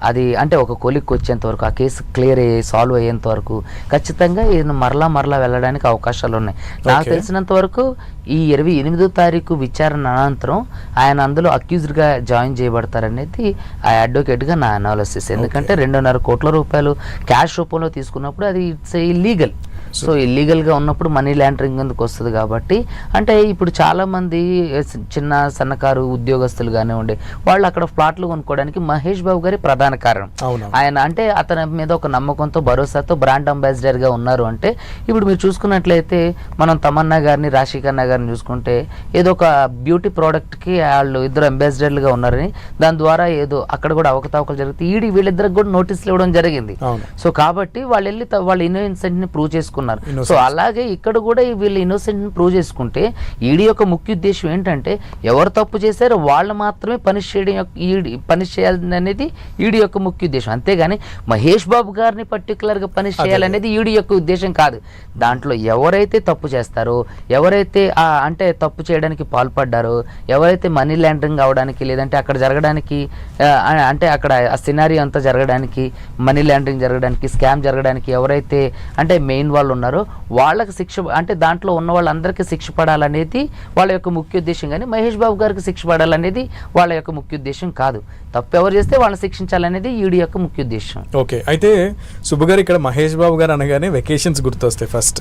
అది అంటే ఒక కొలిక్కి వచ్చేంత వరకు ఆ కేసు క్లియర్ అయ్యి సాల్వ్ అయ్యేంత వరకు ఖచ్చితంగా ఈయన మరలా వెళ్ళడానికి అవకాశాలు ఉన్నాయి. నాకు తెలిసినంత వరకు ఈ 28వ తారీఖు విచారణ అనంతరం ఆయన అందులో అక్యూజ్డ్గా జాయిన్ చేయబడతారనేది ఆ అడ్వకేట్గా నా అనాలిసిస్. ఎందుకంటే 2.5 కోట్ల రూపాయలు క్యాష్ రూపంలో తీసుకున్నప్పుడు అది ఇట్స్ ఇల్లీగల్. సో ఇల్లీగల్గా ఉన్నప్పుడు మనీ లాండరింగ్ ఎందుకు వస్తుంది కాబట్టి అంటే ఇప్పుడు చాలామంది చిన్న సన్నకారు ఉద్యోగస్తులు కానివ్వండి వాళ్ళు అక్కడ ప్లాట్లు కొనుక్కోవడానికి మహేష్ బాబు గారి ప్రధాన కారణం. ఆయన అంటే అతని మీద ఒక నమ్మకంతో భరోసాతో బ్రాండ్ అంబాసిడర్గా ఉన్నారు. అంటే ఇప్పుడు మీరు చూసుకున్నట్లయితే మనం తమన్నా గారిని రాశిఖన్నా గారిని చూసుకుంటే ఏదో ఒక బ్యూటీ ప్రోడక్ట్కి వాళ్ళు ఇద్దరు అంబాసిడర్లుగా ఉన్నారని దాని ద్వారా ఏదో అక్కడ కూడా అవకతవకలు జరుగుతాయి. వీళ్ళిద్దరికి కూడా నోటీసులు ఇవ్వడం జరిగింది. సో కాబట్టి వాళ్ళు వెళ్ళి వాళ్ళ ఇన్నోసెంట్ని ప్రూవ్ చేసుకున్నారు. సో అలాగే ఇక్కడ కూడా వీళ్ళు ఇన్నోసెంట్ ప్రూవ్ చేసుకుంటే ఈడీ యొక్క ముఖ్య ఉద్దేశం ఏంటంటే ఎవరు తప్పు చేశారో వాళ్ళు మాత్రమే పనిష్ చేయాలని అనేది ఈడీ యొక్క ముఖ్య ఉద్దేశం. అంతేగాని మహేష్ బాబు గారిని పర్టికులర్గా పనిష్ చేయాలనేది ఈడీ యొక్క ఉద్దేశం కాదు. దాంట్లో ఎవరైతే తప్పు చేస్తారో ఎవరైతే అంటే తప్పు చేయడానికి పాల్పడ్డారో ఎవరైతే మనీ లాండరింగ్ అవడానికి లేదంటే అక్కడ జరగడానికి అంటే అక్కడ ఆ సినారియో అంతా జరగడానికి మనీ లాండరింగ్ జరగడానికి స్కామ్ జరగడానికి ఎవరైతే అంటే మెయిన్ వాళ్ళు ఉన్నారో వాళ్ళకి శిక్ష అంటే దాంట్లో ఉన్న వాళ్ళందరికీ శిక్ష పడాలనేది వాళ్ళ యొక్క ముఖ్య ఉద్దేశం. కానీ మహేష్ బాబు గారికి శిక్ష పడాలనేది వాళ్ళ యొక్క ముఖ్య ఉద్దేశం కాదు. తప్పు ఎవరు చేస్తే వాళ్ళని శిక్షించాలనేది ఈడీ యొక్క ముఖ్య ఉద్దేశం. ఓకే, అయితే సుబ్బు గారు ఇక్కడ మహేష్ బాబు గారు అనగానే వెకేషన్స్ గుర్తొస్తాయి ఫస్ట్.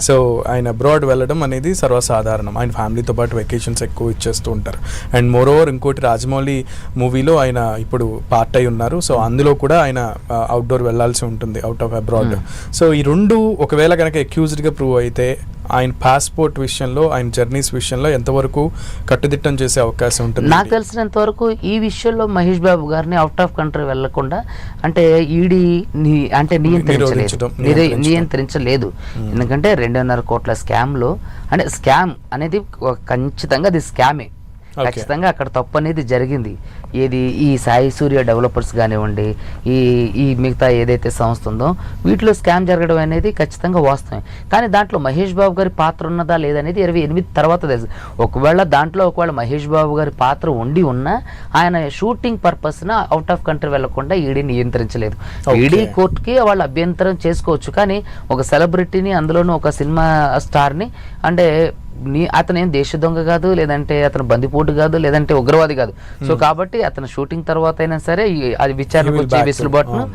సో ఆయన అబ్రాడ్ వెళ్ళడం అనేది సర్వసాధారణం. ఆయన ఫ్యామిలీతో పాటు వెకేషన్స్ ఎక్కువ ఇచ్చేస్తూ ఉంటారు. అండ్ మోర్ ఓవర్ ఇంకోటి రాజమౌళి మూవీలో ఆయన ఇప్పుడు పార్ట్ అయి ఉన్నారు. సో అందులో కూడా ఆయన అవుట్డోర్ వెళ్లాల్సి ఉంటుంది, అవుట్ ఆఫ్ అబ్రాడ్. సో ఈ రెండు ఒకవేళ కనుక అక్యూజ్డ్గా ప్రూవ్ అయితే ఆయన పాస్పోర్ట్ విషయంలో ఆయన జర్నీస్ విషయంలో ఎంతవరకు కట్టుదిట్టం చేసే అవకాశం ఉంటుంది? నాకు తెలిసినంత వరకు ఈ విషయంలో మహేష్ బాబు గారిని అవుట్ ఆఫ్ కంట్రీ వెళ్లకుండా అంటే ఈడీ అంటే నియంత్రించలేదు. ఎందుకంటే 2.5 కోట్ల స్కామ్లో అంటే స్కామ్ అనేది ఖచ్చితంగా అది స్కామే. ఖచ్చితంగా అక్కడ తప్పు అనేది జరిగింది. ఏది ఈ సాయి సూర్య డెవలపర్స్ కానివ్వండి ఈ మిగతా ఏదైతే సంస్థ ఉందో వీటిలో స్కామ్ జరగడం అనేది ఖచ్చితంగా వాస్తవం. కానీ దాంట్లో మహేష్ బాబు గారి పాత్ర ఉన్నదా లేదనేది 28 తర్వాత తెలుసు. ఒకవేళ మహేష్ బాబు గారి పాత్ర ఉన్నా ఆయన షూటింగ్ పర్పస్న అవుట్ ఆఫ్ కంట్రీ వెళ్లకుండా ఈడీ నియంత్రించలేదు. ఈడీ కోర్టుకి వాళ్ళు అభ్యంతరం చేసుకోవచ్చు. కానీ ఒక సెలబ్రిటీని అందులోనూ ఒక సినిమా స్టార్ని అంటే అతను ఏం దేశ దొంగ కాదు, లేదంటే అతను బందిపోటు కాదు, లేదంటే ఉగ్రవాది కాదు. సో కాబట్టి అతను షూటింగ్ తర్వాత అయినా సరే అది విచారణకు వచ్చే వెసులుబాటును